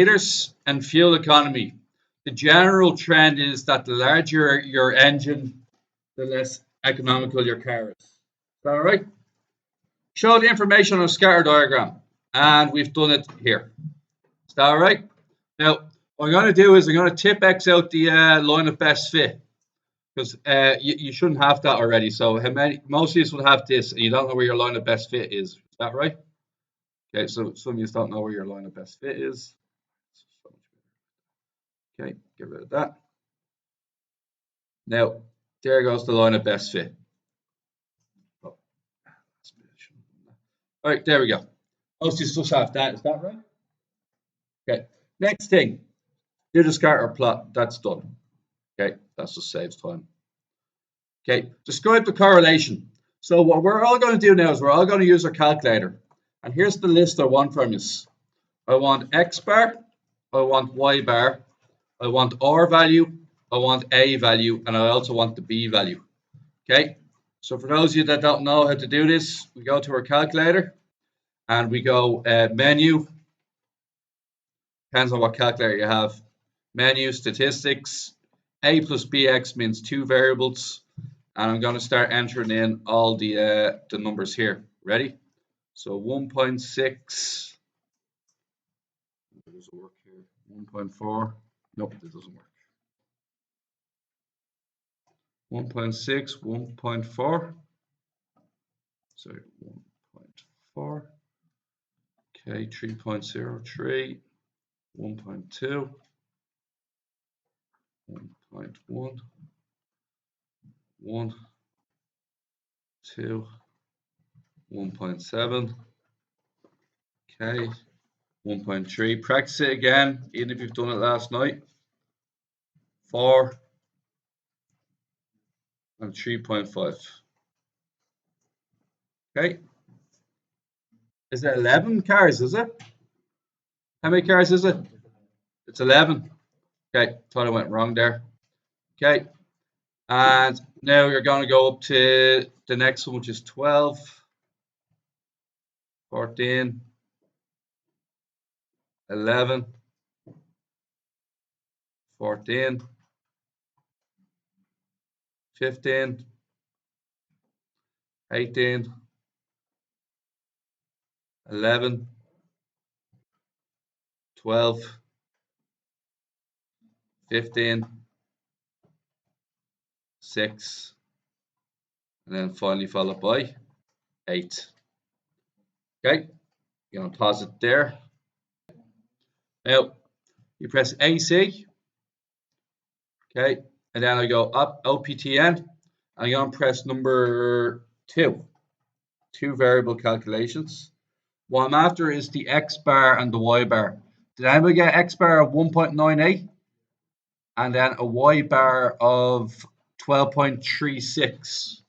liters and fuel economy. The general trend is that the larger your engine, the less economical your car is. Is that all right? Show the information on a scatter diagram, and we've done it here. Is that all right? Now, what I'm going to do is I'm going to tip X out the line of best fit, because you shouldn't have that already. So most of you will have this, and you don't know where your line of best fit is. Is that right? Okay, so some of you don't know where your line of best fit is. Okay, get rid of that. Now, there goes the line of best fit. Oh. All right, there we go. Most of you still have that. Is that right? Okay, next thing. Do the scatter plot. That's done. Okay, that just saves time. Okay, describe the correlation. So what we're all going to do now is we're all going to use our calculator. And here's the list I want from you. I want X bar, I want Y bar, I want R value, I want A value, and I also want the B value. Okay, so for those of you that don't know how to do this, we go to our calculator and we go menu, depends on what calculator you have, menu, statistics, A plus BX means two variables, and I'm going to start entering in all the numbers here. Ready? So 1.6, does it work here? 1.4, nope, this doesn't work. 1.6, 1.4, sorry, 1.4, okay, 3.03, 1.2, 1.1, 1, 2, 1.7, okay, 1.3. Practice it again, even if you've done it last night. 4 and 3.5. Okay. Is it 11 cars? Is it? How many cars is it? It's 11. Okay, thought I went wrong there. Okay, and now you're going to go up to the next one, which is 12, 14, 11, 14, 15, 18, 11, 12, 15, 6, and then finally followed by 8. Okay, you're going to pause it there. Now, you press AC, okay, and then I go up OPTN, and I'm going to press number 2, two variable calculations. What I'm after is the X bar and the Y bar. Did anybody get X bar of 1.98? And then a Y bar of 12.36.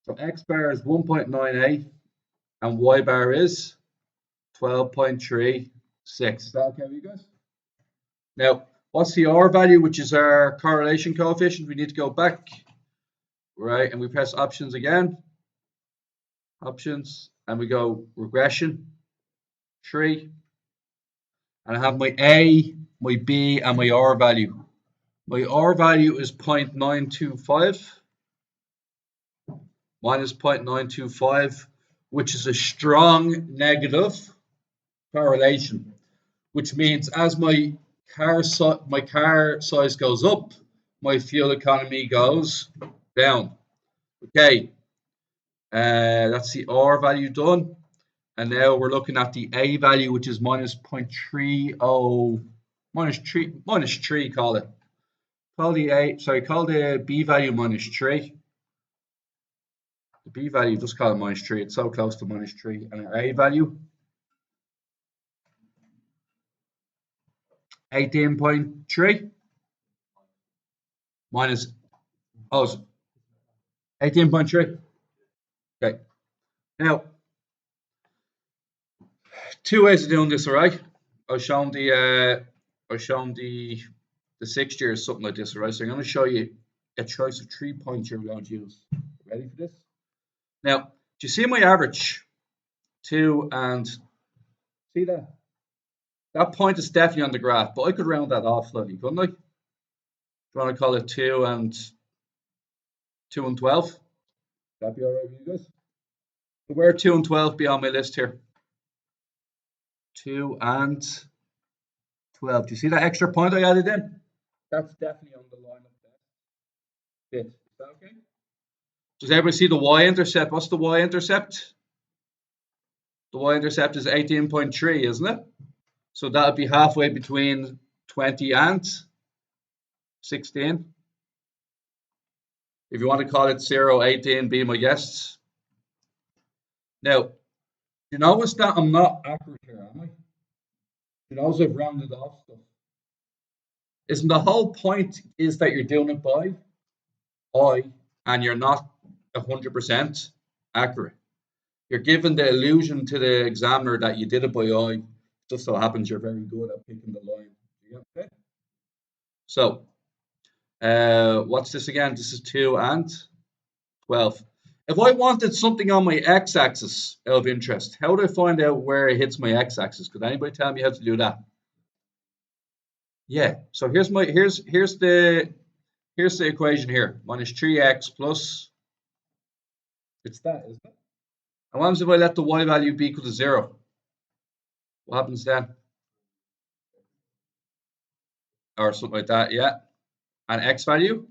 So X bar is 1.98 and Y bar is 12.36. Is that okay with you guys? Now, what's the R value, which is our correlation coefficient? We need to go back, right? And we press options again. Options, and we go regression, 3. And I have my A, my B, and my R value. My R value is 0.925 minus 0.925, which is a strong negative correlation, which means as my car size goes up, my fuel economy goes down. Okay, that's the R value done. And now we're looking at the A value, which is minus 0.30, minus 3, call it. Call the B value minus 3. The B value, just call it minus 3. It's so close to minus 3. And our A value, 18.3 minus, 18.3. Okay. Now, two ways of doing this, all right? I've shown the 6 years, something like this, all right? So I'm going to show you a choice of 3 points you're going to use. Ready for this? Now, do you see my average? 2 and see that? That point is definitely on the graph, but I could round that off slightly, couldn't I? Do you want to call it 2 and 12? That'd be all right with you guys. So where 2 and 12 be on my list here? 2 and 12. Do you see that extra point I added in? That's definitely on the line of that. Is that okay? Does everybody see the y-intercept? What's the y-intercept? The y-intercept is 18.3, isn't it? So that would be halfway between 20 and 16. If you want to call it 0, 18, be my guests. Now, you notice that I'm not accurate here, am I? You notice I've rounded off stuff. Isn't the whole point is that you're doing it by eye and you're not 100% accurate. You're giving the illusion to the examiner that you did it by eye. Just so happens you're very good at picking the line. Okay? So, what's this again? This is 2 and 12. If I wanted something on my x-axis of interest, how do I find out where it hits my x-axis? Could anybody tell me how to do that? Yeah. So here's the equation here. Minus 3x plus. It's that, isn't it? And what happens if I let the y value be equal to 0? What happens then? Or something like that, yeah. And x value?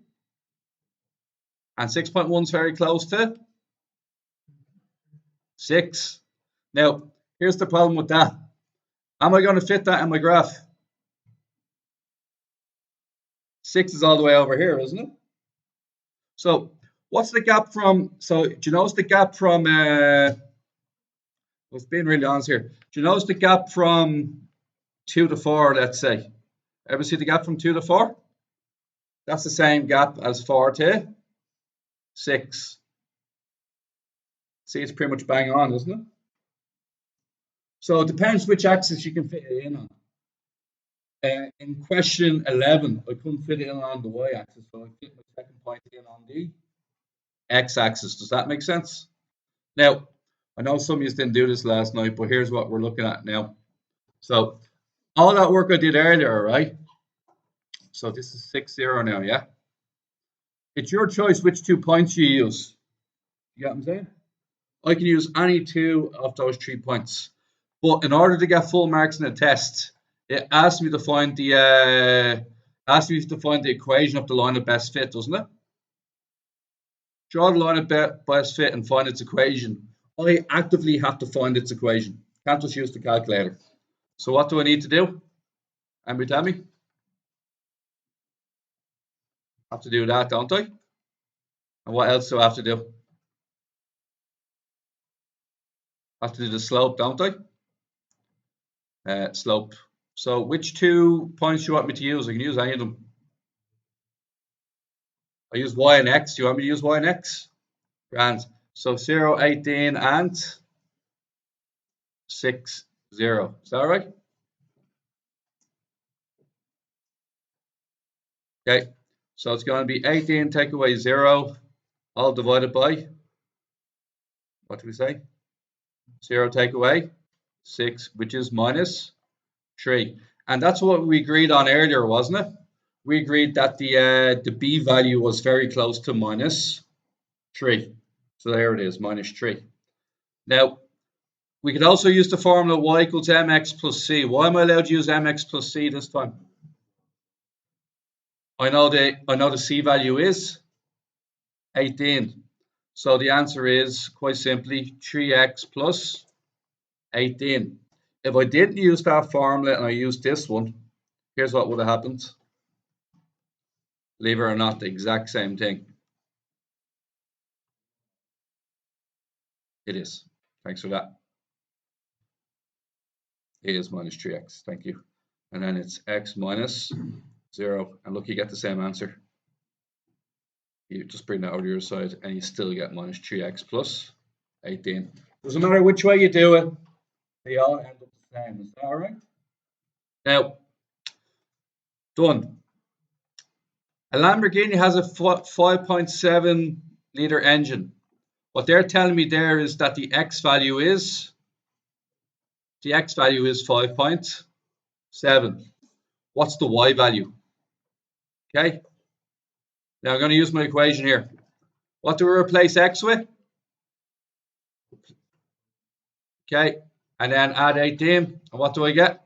And 6.1 is very close to 6. Now, here's the problem with that. Am I going to fit that in my graph? 6 is all the way over here, isn't it? So, what's the gap from? So, do you notice the gap from? Let's being really honest here. Do you notice the gap from 2 to 4? Let's say. Ever see the gap from 2 to 4? That's the same gap as 4 to 6. See, it's pretty much bang on, isn't it? So it depends which axis you can fit it in on. In question 11, I couldn't fit it in on the y-axis, so I fit my second point in on the x-axis. Does that make sense? Now, I know some of you didn't do this last night, but here's what we're looking at now. So all that work I did earlier, right? So this is 6-0 now, yeah? It's your choice which 2 points you use. You get what I'm saying? I can use any 2 of those 3 points. But in order to get full marks in a test, it asks me to find the equation of the line of best fit, doesn't it? Draw the line of best fit and find its equation. I actively have to find its equation. Can't just use the calculator. So what do I need to do? Anybody tell me? I have to do that, don't I? And what else do I have to do? I have to do the slope, don't I? Slope. So which 2 points do you want me to use? I can use any of them. I use y and x. Do you want me to use y and x? Grand. So 0, 18, and 6, 0. Is that right? Okay. So it's going to be 18 take away 0, all divided by, what do we say? 0 take away 6, which is minus 3. And that's what we agreed on earlier, wasn't it? We agreed that the b value was very close to minus 3. So there it is, minus 3. Now, we could also use the formula y equals mx plus c. Why am I allowed to use mx plus c this time? I know the c value is 18. So the answer is quite simply 3x plus 18. If I didn't use that formula and I used this one, here's what would have happened. Believe it or not, the exact same thing. It is. Thanks for that. It is minus 3x. Thank you. And then it's x minus 0. And look, you get the same answer. You just bring that over to your side and you still get minus 3x plus 18. Doesn't matter which way you do it, they all end up the same. Is that all right? Now, done. A Lamborghini has a 5.7 liter engine. What they're telling me there is that the x value is 5.7. 7. What's the y value? Okay. Now I'm going to use my equation here. What do we replace x with? Okay. And then add 18. And what do I get?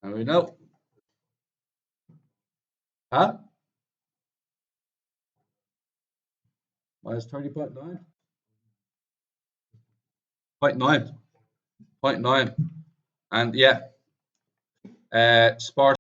And we know. Huh? Minus 30.9? 0.9. 0.9. And yeah, sparse